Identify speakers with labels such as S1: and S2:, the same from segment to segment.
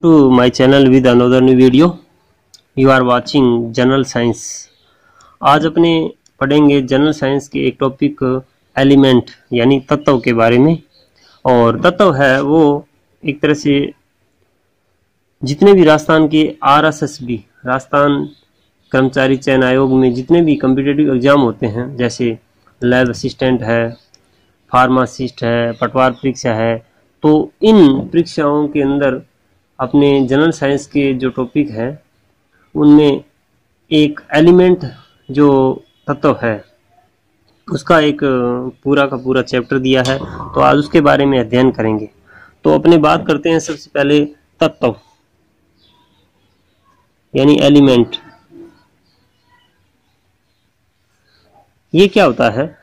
S1: to my channel with another new video. You are watching general science. आज अपने पढ़ेंगे general science के एक टॉपिक एलिमेंट यानी तत्व के बारे में। और तत्व है वो एक तरह से जितने भी राजस्थान के RSSB राजस्थान कर्मचारी चयन आयोग में जितने भी कम्पिटिटिव एग्जाम होते हैं, जैसे लैब असिस्टेंट है, फार्मासिस्ट है, पटवार परीक्षा है, तो इन परीक्षाओं के अंदर अपने जनरल साइंस के जो टॉपिक है उनमें एक एलिमेंट जो तत्व है उसका एक पूरा का पूरा चैप्टर दिया है। तो आज उसके बारे में अध्ययन करेंगे। तो अपने बात करते हैं सबसे पहले तत्व यानी एलिमेंट। ये क्या होता है?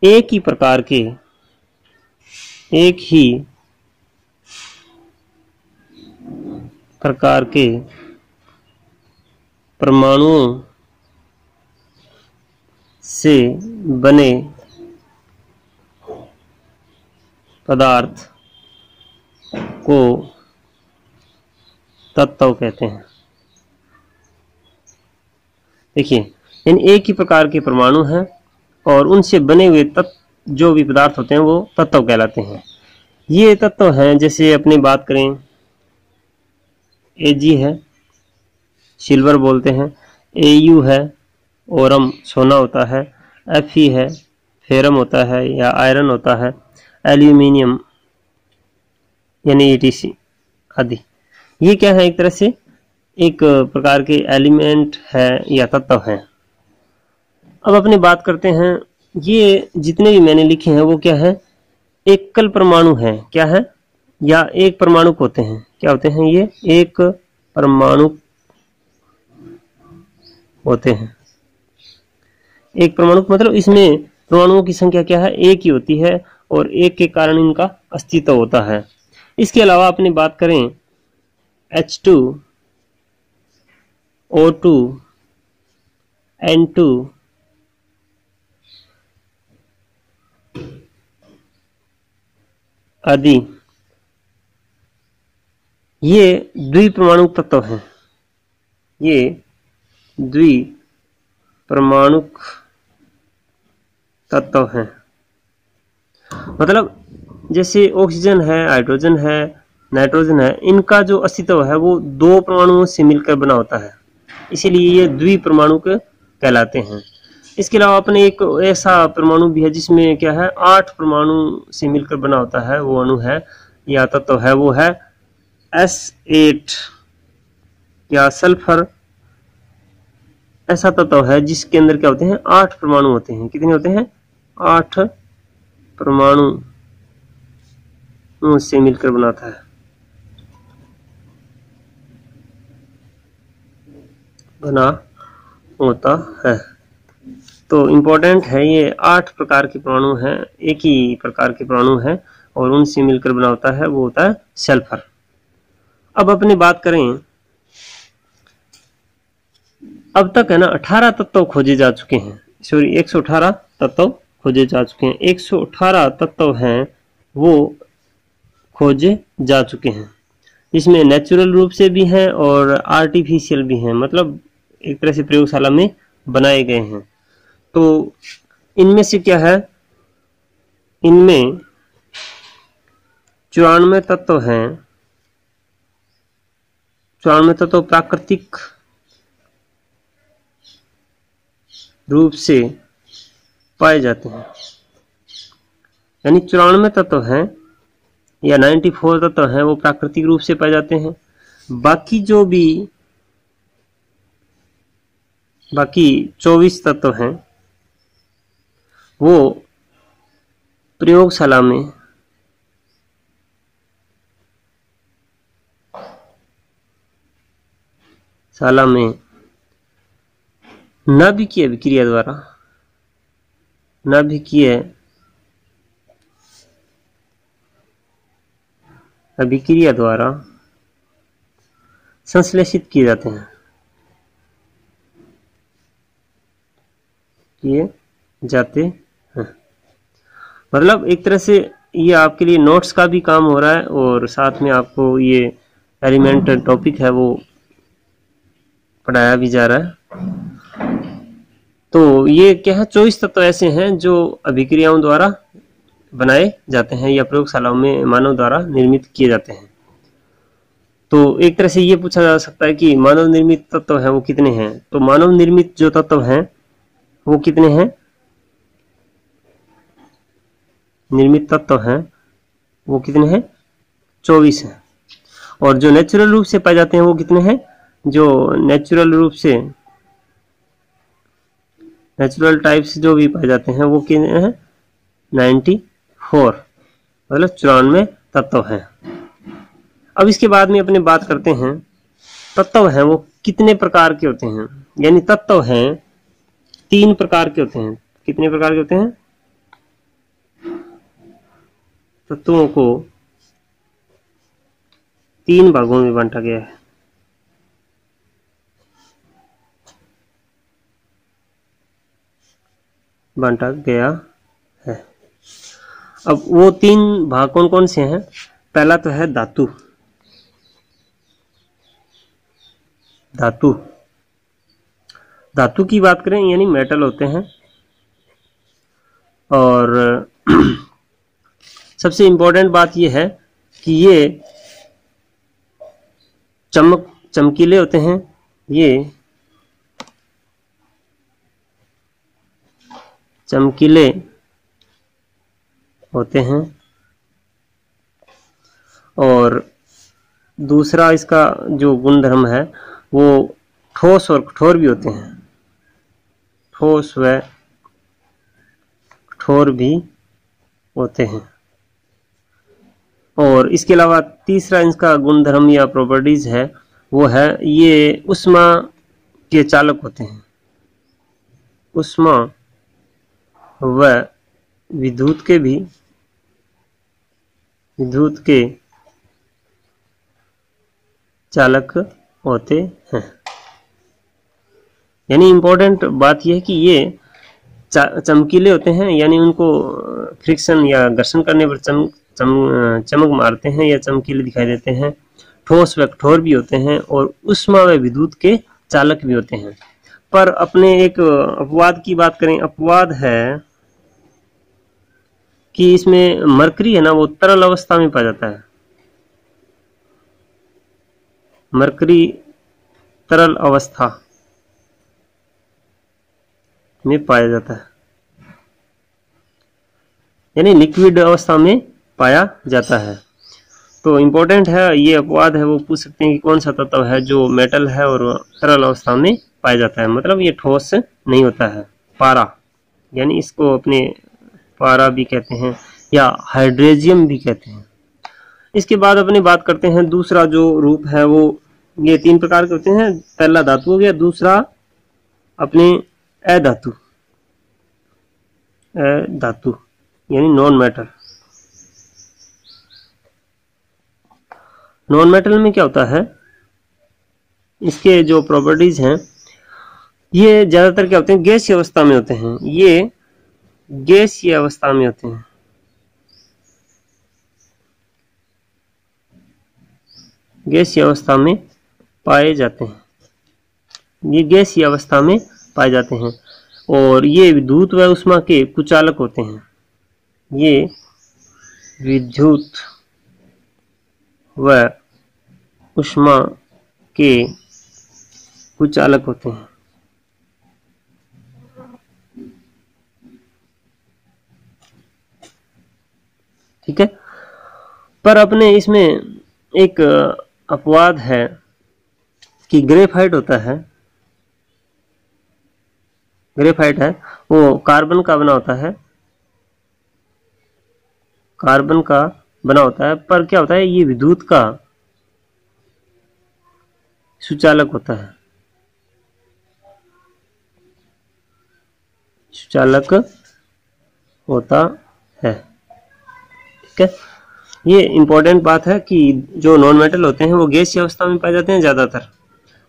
S1: एक ही प्रकार के परमाणुओं से बने पदार्थ को तत्व कहते हैं। देखिए, यानी एक ही प्रकार के परमाणु हैं और उनसे बने हुए तत्व जो भी पदार्थ होते हैं वो तत्व कहलाते हैं। ये तत्व हैं, जैसे अपनी बात करें, Ag है, सिल्वर बोलते हैं, Au है, ओरम सोना होता है, Fe है, फेरम होता है या आयरन होता है, एल्यूमिनियम यानी ETC आदि। ये क्या है? एक तरह से एक प्रकार के एलिमेंट है या तत्व है। अब अपनी बात करते हैं, ये जितने भी मैंने लिखे हैं वो क्या है? एकल परमाणु है। क्या है? या एक परमाणु होते हैं। क्या होते हैं? ये एक परमाणु होते हैं। एक परमाणु मतलब इसमें परमाणुओं की संख्या क्या है? एक ही होती है और एक के कारण इनका अस्तित्व होता है। इसके अलावा अपनी बात करें H2, O2, N2, आदि, ये द्विपरमाणु तत्व हैं। ये द्विपरमाणु तत्व हैं। मतलब जैसे ऑक्सीजन है, हाइड्रोजन है, नाइट्रोजन है, इनका जो अस्तित्व है वो दो परमाणुओं से मिलकर बना होता है, इसीलिए ये द्विपरमाणु कहलाते हैं। इसके अलावा अपने एक ऐसा परमाणु भी है जिसमें क्या है? 8 परमाणु से मिलकर बना होता है, वो अणु है या तत्व है, वो है S8 या सल्फर। ऐसा तत्व है जिसके अंदर क्या होते हैं? 8 परमाणु होते हैं। कितने होते हैं? 8 परमाणु से मिलकर बनाता है, बना होता है। तो इम्पोर्टेंट है, ये 8 प्रकार के परमाणु हैं, एक ही प्रकार के परमाणु हैं और उनसे मिलकर बना होता है, वो होता है सल्फर। अब अपनी बात करें, अब तक है ना 18 तत्व खोजे जा चुके हैं। सॉरी, 118 तत्व खोजे जा चुके हैं। 118 तत्व हैं वो खोजे जा चुके हैं। इसमें नेचुरल रूप से भी हैं और आर्टिफिशियल भी हैं, मतलब एक तरह से प्रयोगशाला में बनाए गए हैं। तो इनमें से क्या है? इनमें 94 तत्व हैं। 94 तत्व प्राकृतिक रूप से पाए जाते हैं, यानी 94 तत्व हैं या 94 तत्व हैं वो प्राकृतिक रूप से पाए जाते हैं। बाकी 24 तत्व हैं वो प्रयोगशाला में नाभिकीय अभिक्रिया द्वारा संश्लेषित किए जाते हैं। मतलब एक तरह से ये आपके लिए नोट्स का भी काम हो रहा है और साथ में आपको ये एलिमेंट टॉपिक है वो पढ़ाया भी जा रहा है। तो ये क्या है, 24 तत्व ऐसे हैं जो अभिक्रियाओं द्वारा बनाए जाते हैं या प्रयोगशालाओं में मानव द्वारा निर्मित किए जाते हैं। तो एक तरह से ये पूछा जा सकता है कि मानव निर्मित तत्व हैं वो कितने हैं। तो मानव निर्मित जो तत्व हैं वो कितने हैं, निर्मित तत्व हैं वो कितने हैं, 24 हैं। और जो नेचुरल रूप से पाए जाते हैं वो कितने हैं, जो नेचुरल रूप से, नेचुरल टाइप्स जो भी पाए जाते हैं वो कितने हैं, 94, मतलब 94 तत्व हैं। अब इसके बाद में अपने बात करते हैं तत्व हैं वो कितने प्रकार के होते हैं। यानी तत्व हैं 3 प्रकार के होते हैं। कितने प्रकार के होते हैं, तत्वों को 3 भागों में बांटा गया है। बांटा गया है। अब वो 3 भाग कौन कौन से हैं। पहला तो है धातु। धातु, धातु की बात करें यानी मेटल होते हैं। और सबसे इंपॉर्टेंट बात यह है कि ये चमकीले होते हैं। ये चमकीले होते हैं। और दूसरा इसका जो गुणधर्म है वो ठोस और कठोर भी होते हैं। ठोस व कठोर भी होते हैं। और इसके अलावा तीसरा इसका गुणधर्म या प्रॉपर्टीज है वो है ये ऊष्मा के चालक होते हैं। ऊष्मा व विद्युत के भी, विद्युत के चालक होते हैं। यानी इंपॉर्टेंट बात यह है कि ये चमकीले होते हैं, यानी उनको फ्रिक्शन या घर्षण करने पर चमक मारते हैं या चमकीले दिखाई देते हैं। ठोस व कठोर भी होते हैं और ऊष्मा व विद्युत के चालक भी होते हैं। पर अपने एक अपवाद की बात करें, अपवाद है कि इसमें मरकरी है ना वो तरल अवस्था में पाया जाता है। मरकरी तरल अवस्था में पाया जाता है, यानी लिक्विड अवस्था में पाया जाता है। तो इंपॉर्टेंट है ये अपवाद है, वो पूछ सकते हैं कि कौन सा तत्व है जो मेटल है और तरल अवस्था में पाया जाता है, मतलब ये ठोस नहीं होता है। पारा, यानी इसको अपने पारा भी कहते हैं या हाइड्रेजियम भी कहते हैं। इसके बाद अपने बात करते हैं दूसरा जो रूप है वो ये 3 प्रकार के होते हैं। पहला धातु हो गया, दूसरा अपने अधातु, धातु यानी नॉन मेटल। नॉन मेटल में क्या होता है, इसके जो प्रॉपर्टीज हैं ये ज्यादातर क्या होते हैं, गैसीय अवस्था में होते हैं। ये गैसीय अवस्था में होते हैं। गैसीय अवस्था में पाए जाते हैं। ये गैसीय अवस्था में पाए जाते हैं और ये विद्युत व ऊष्मा के कुचालक होते हैं। ये विद्युत व ऊष्मा के कुचालक होते हैं। ठीक है। पर अपने इसमें एक अपवाद है कि ग्रेफाइट होता है। ग्रेफाइट है वो कार्बन का बना होता है, कार्बन का बना होता है। पर क्या होता है, ये विद्युत का सुचालक होता है। सुचालक होता है। ठीक है। ये इंपॉर्टेंट बात है कि जो नॉन मेटल होते हैं वो गैसीय अवस्था में पाए जाते हैं ज्यादातर,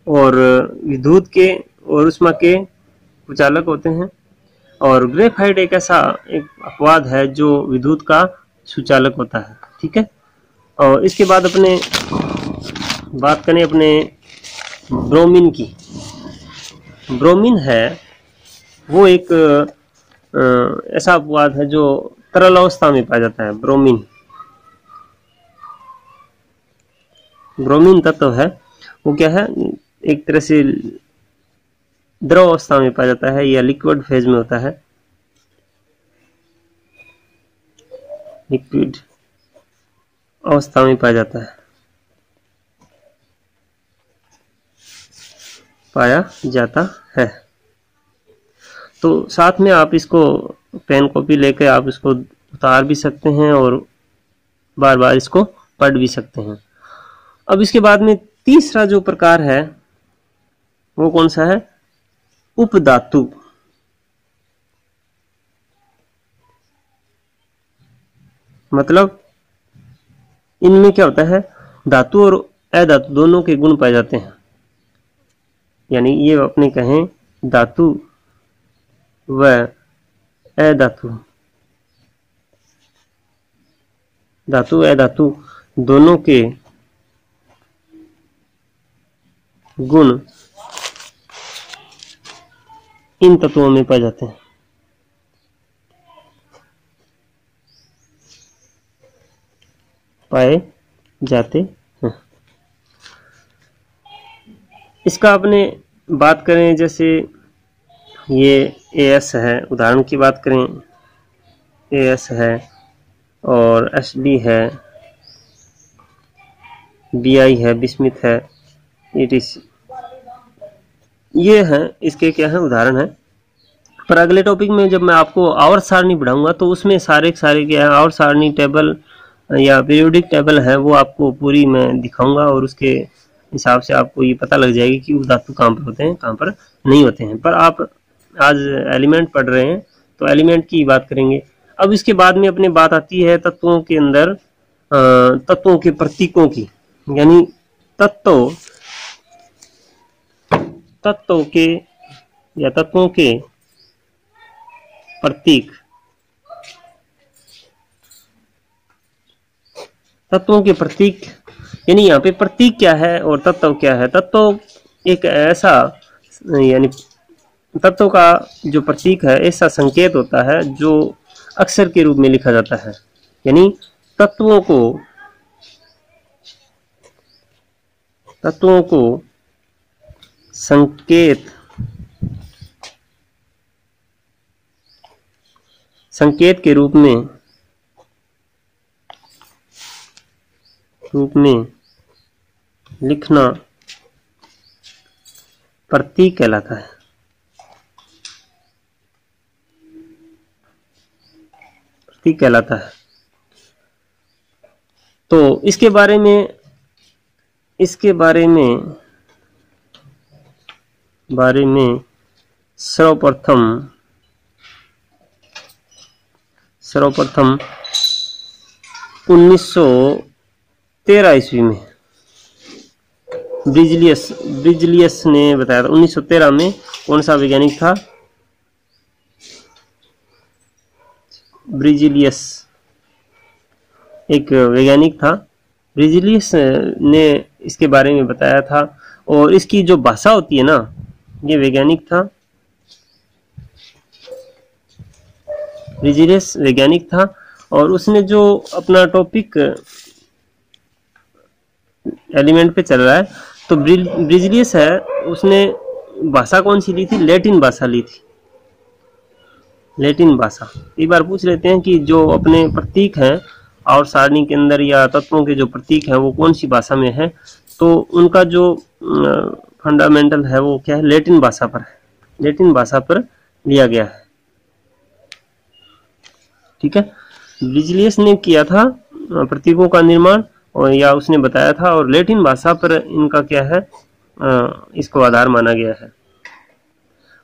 S1: और विद्युत के और ऊष्मा के कुचालक होते हैं। और ग्रेफाइट एक ऐसा एक अपवाद है जो विद्युत का सुचालक होता है। ठीक है। और इसके बाद अपने बात करें अपने ब्रोमीन की। ब्रोमीन है वो एक ऐसा अपवाद है जो तरल अवस्था में पाया जाता है। ब्रोमीन तत्व है वो क्या है, एक तरह से द्रव अवस्था में पाया जाता है या लिक्विड फेज में होता है, लिक्विड अवस्था में पाया जाता है। तो साथ में आप इसको पेन कॉपी लेकर आप इसको उतार भी सकते हैं और बार बार इसको पढ़ भी सकते हैं। अब इसके बाद में तीसरा जो प्रकार है वो कौन सा है, उपधातु। मतलब इनमें क्या होता है, धातु और अधातु दोनों के गुण पाए जाते हैं। यानी ये अपने कहें धातु व अधातु, धातु अधातु दोनों के गुण इन तत्वों में पाए जाते हैं। इसका अपने बात करें, जैसे ये AS है, उदाहरण की बात करें AS है और SD है, BI है, बिस्मिथ है, ETC, ये है इसके क्या है उदाहरण है। पर अगले टॉपिक में जब मैं आपको आवर्त सारणी पढ़ाऊंगा तो उसमें सारे क्या है आवर्त सारणी टेबल या पीरियोडिक टेबल है वो आपको पूरी मैं दिखाऊंगा और उसके हिसाब से आपको ये पता लग जाएगी कि धातु कहाँ पर होते हैं कहाँ पर नहीं होते हैं। पर आप आज एलिमेंट पढ़ रहे हैं तो एलिमेंट की बात करेंगे। अब इसके बाद में अपने बात आती है तत्वों के अंदर तत्वों के प्रतीकों की, यानी तत्वों के या तत्वों के प्रतीक। तत्वों के प्रतीक यानी यहाँ पे प्रतीक क्या है और तत्व क्या है। तत्व एक ऐसा, यानी तत्व का जो प्रतीक है ऐसा संकेत होता है जो अक्षर के रूप में लिखा जाता है। यानी तत्वों को संकेत के रूप में लिखना प्रतीक कहलाता है। तो इसके बारे में सर्वप्रथम 1913 ईस्वी में ब्रिजलियस ने बताया था। 1913 में कौन सा वैज्ञानिक था, ब्रिजलियस एक वैज्ञानिक था। ब्रिजलियस ने इसके बारे में बताया था और इसकी जो भाषा होती है ना, ये वैज्ञानिक था, ब्रिजलियस वैज्ञानिक था और उसने जो अपना टॉपिक एलिमेंट पे चल रहा है तो ब्रिजलियस है, उसने भाषा कौन सी ली थी, लैटिन भाषा ली थी। लैटिन भाषा एक बार पूछ लेते हैं कि जो अपने प्रतीक हैं और सारणी के अंदर या तत्वों के जो प्रतीक हैं वो कौन सी भाषा में है, तो उनका जो फंडामेंटल है वो क्या है, लैटिन भाषा पर है, लैटिन भाषा पर लिया गया है। ठीक है, ब्रिजलियस ने किया था प्रतीकों का निर्माण और या उसने बताया था और लैटिन भाषा पर इनका क्या है, इसको आधार माना गया है।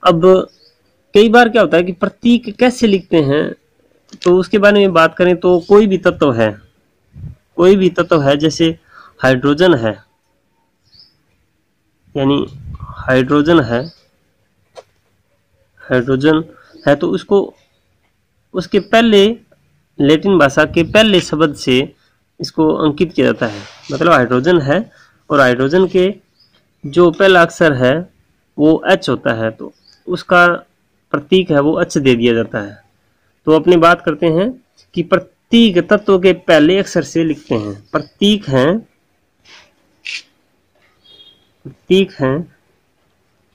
S1: अब कई बार क्या होता है कि प्रतीक कैसे लिखते हैं, तो उसके बारे में बात करें तो कोई भी तत्व है जैसे हाइड्रोजन है, यानी हाइड्रोजन है तो उसको उसके पहले लैटिन भाषा के पहले शब्द से इसको अंकित किया जाता है। मतलब हाइड्रोजन है और हाइड्रोजन के जो पहला अक्षर है वो H होता है, तो उसका प्रतीक है वो H दे दिया जाता है। तो अपनी बात करते हैं कि प्रतीक तत्व के पहले अक्षर से लिखते हैं। प्रतीक हैं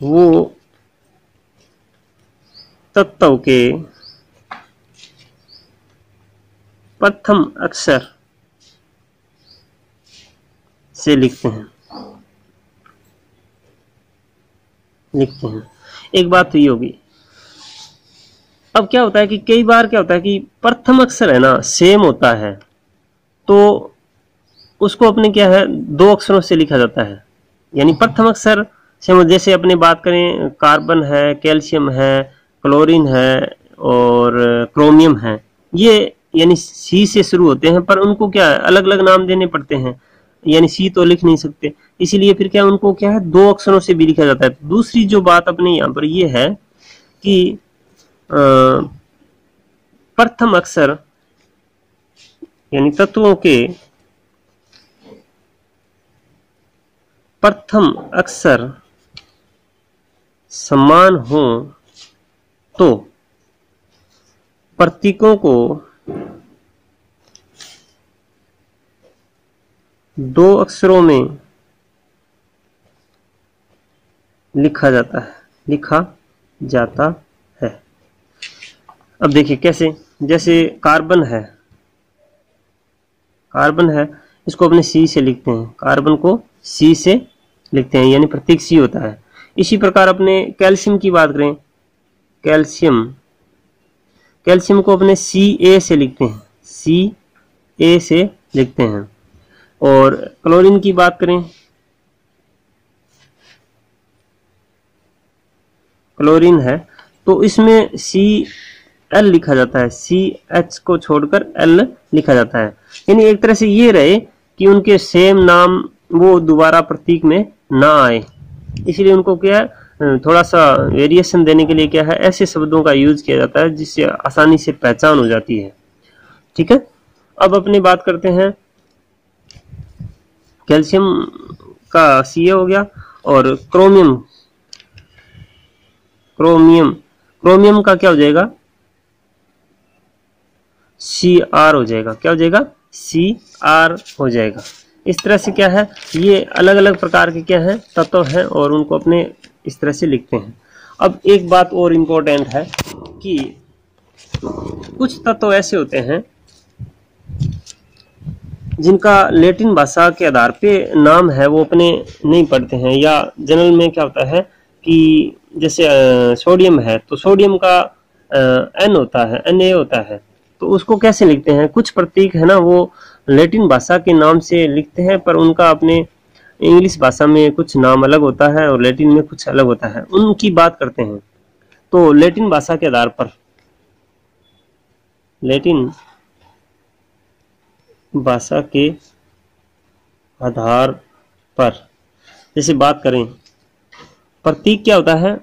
S1: वो तत्व के प्रथम अक्षर से लिखते हैं। एक बात तो ये होगी। अब क्या होता है कि कई बार क्या होता है कि प्रथम अक्षर है ना सेम होता है, तो उसको अपने क्या है दो अक्षरों से लिखा जाता है। यानी प्रथम अक्षर से, जैसे अपने बात करें कार्बन है, कैल्शियम है, क्लोरीन है और क्रोमियम है, ये यानी सी से शुरू होते हैं, पर उनको क्या अलग अलग नाम देने पड़ते हैं, यानी सी तो लिख नहीं सकते, इसीलिए फिर क्या उनको क्या है दो अक्षरों से भी लिखा जाता है। दूसरी जो बात अपने यहाँ पर ये है कि प्रथम अक्षर यानी तत्वों के प्रथम अक्षर समान हो तो प्रतीकों को दो अक्षरों में लिखा जाता है। अब देखिए कैसे, जैसे कार्बन है, इसको अपने सी से लिखते हैं, कार्बन को सी से लिखते हैं, यानी प्रतीक सी होता है। इसी प्रकार अपने कैल्शियम की बात करें, कैल्शियम को अपने Ca से लिखते हैं, Ca से लिखते हैं। और क्लोरीन की बात करें, क्लोरीन है तो इसमें Cl लिखा जाता है, CH को छोड़कर L लिखा जाता है। यानी एक तरह से ये रहे कि उनके सेम नाम वो दोबारा प्रतीक में ना आए, इसलिए उनको क्या है थोड़ा सा वेरिएशन देने के लिए क्या है ऐसे शब्दों का यूज किया जाता है जिससे आसानी से पहचान हो जाती है। ठीक है, अब अपनी बात करते हैं कैल्शियम का Ca हो गया, और क्रोमियम का क्या हो जाएगा Cr हो जाएगा, क्या हो जाएगा Cr हो जाएगा। इस तरह से क्या है ये अलग अलग प्रकार के क्या है तत्व हैं और उनको अपने इस तरह से लिखते हैं। अब एक बात और इम्पोर्टेंट है कि कुछ तत्व ऐसे होते हैं जिनका लैटिन भाषा के आधार पे नाम है वो अपने नहीं पढ़ते हैं, या जनरल में क्या होता है कि जैसे सोडियम है तो सोडियम का N होता है, Na होता है, तो उसको कैसे लिखते हैं, कुछ प्रतीक है ना वो लैटिन भाषा के नाम से लिखते हैं, पर उनका अपने इंग्लिश भाषा में कुछ नाम अलग होता है और लैटिन में कुछ अलग होता है, उनकी बात करते हैं। तो लैटिन भाषा के आधार पर, लैटिन भाषा के आधार पर जैसे बात करें प्रतीक क्या होता है,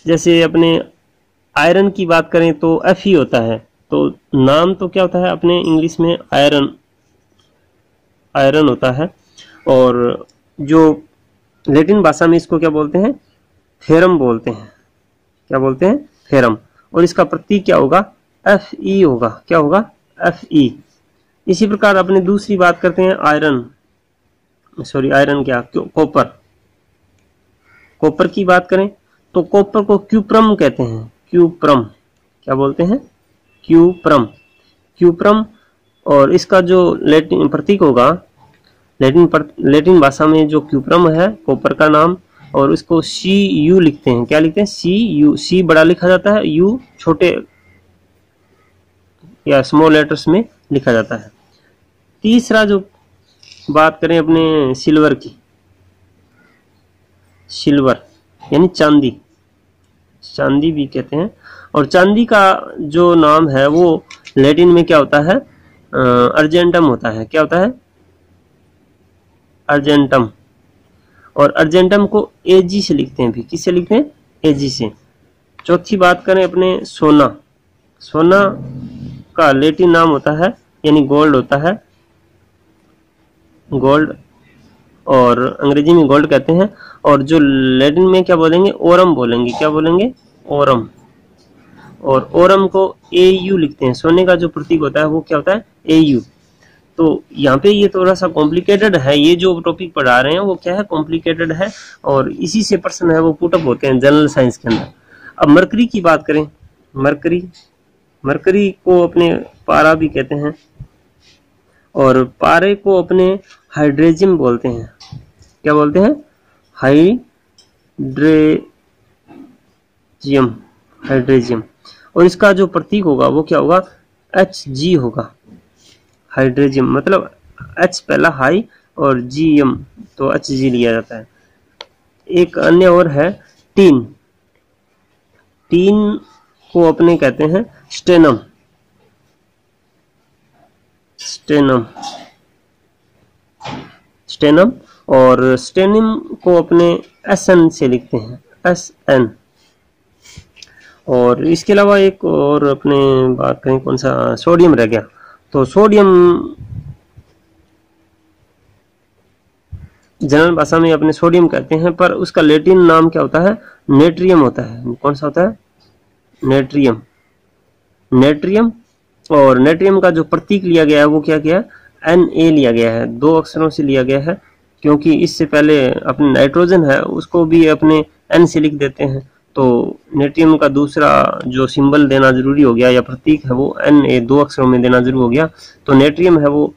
S1: जैसे अपने आयरन की बात करें तो Fe होता है, तो नाम तो क्या होता है अपने इंग्लिश में आयरन होता है, और जो लैटिन भाषा में इसको क्या बोलते हैं फेरम बोलते हैं, क्या बोलते हैं फेरम, और इसका प्रतीक क्या होगा Fe होगा, क्या होगा Fe। इसी प्रकार अपने दूसरी बात करते हैं कॉपर की बात करें तो कॉपर को क्यूप्रम कहते हैं, क्यूप्रम, क्या बोलते हैं क्यूप्रम। और इसका जो लैटिन प्रतीक होगा लैटिन भाषा में जो क्यूप्रम है कॉपर का नाम, और इसको Cu लिखते हैं, क्या लिखते हैं C बड़ा लिखा जाता है, U छोटे या स्मॉल लेटर्स में लिखा जाता है। तीसरा जो बात करें अपने सिल्वर की, सिल्वर यानी चांदी भी कहते हैं, और चांदी का जो नाम है वो लैटिन में क्या होता है अर्जेंटम होता है, क्या होता है अर्जेंटम, और अर्जेंटम को Ag से लिखते हैं, भी किससे लिखते हैं Ag से। चौथी बात करें अपने सोना का लैटिन नाम होता है यानी गोल्ड होता है, गोल्ड, और अंग्रेजी में गोल्ड कहते हैं। और जो लैटिन में क्या बोलेंगे, ओरम बोलेंगे। क्या बोलेंगे, ओरम। और ओरम को AU लिखते हैं। सोने का जो प्रतीक होता है वो क्या होता है, AU। तो यहाँ पे ये थोड़ा सा कॉम्प्लिकेटेड है, ये जो टॉपिक पढ़ा रहे हैं वो क्या है, कॉम्प्लिकेटेड है, और इसी से प्रश्न है वो पुटअप होते हैं जनरल साइंस के अंदर। अब मरकरी की बात करें, मरकरी को अपने पारा भी कहते हैं, और पारे को अपने हाइड्रेजियम बोलते हैं। क्या बोलते हैं, हाइड्रेजियम। और इसका जो प्रतीक होगा वो क्या होगा, Hg होगा। हाइड्रेजियम मतलब H पहला हाई और GM, तो Hg लिया जाता है। एक अन्य और है टीन को अपने कहते हैं स्टेनम। और स्टेनिम को अपने SN से लिखते हैं, SN। और इसके अलावा एक और अपने बात करें, कौन सा, सोडियम रह गया। तो सोडियम जनरल भाषा में अपने सोडियम कहते हैं, पर उसका लैटिन नाम क्या होता है, नेट्रियम होता है। कौन सा होता है, नेट्रियम। और नेट्रियम का जो प्रतीक लिया गया है वो क्या किया, Na लिया गया है, 2 अक्षरों से लिया गया है, क्योंकि इससे पहले अपने नाइट्रोजन है उसको भी अपने N से लिख देते हैं। तो नेट्रियम का दूसरा जो सिंबल देना जरूरी हो गया या प्रतीक है वो Na 2 अक्षरों में देना जरूरी हो गया। तो नेट्रियम है वो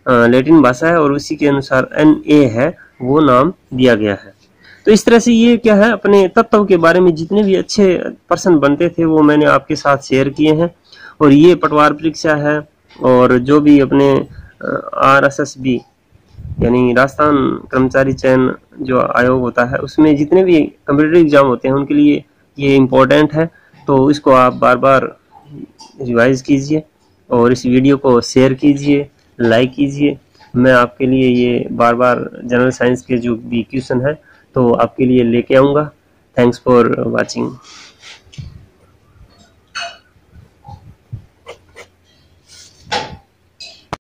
S1: लैटिन भाषा है और उसी के अनुसार Na है वो नाम दिया गया है। तो इस तरह से ये क्या है, अपने तत्व के बारे में जितने भी अच्छे प्रश्न बनते थे वो मैंने आपके साथ शेयर किए हैं। और ये पटवार परीक्षा है, और जो भी अपने RSSB यानी राजस्थान कर्मचारी चयन जो आयोग होता है उसमें जितने भी कम्पिटिटिव एग्जाम होते हैं उनके लिए ये इम्पोर्टेंट है। तो इसको आप बार बार रिवाइज कीजिए और इस वीडियो को शेयर कीजिए, लाइक कीजिए। मैं आपके लिए ये बार बार जनरल साइंस के जो भी क्वेश्चन है तो आपके लिए लेके आऊँगा। Thanks for watching.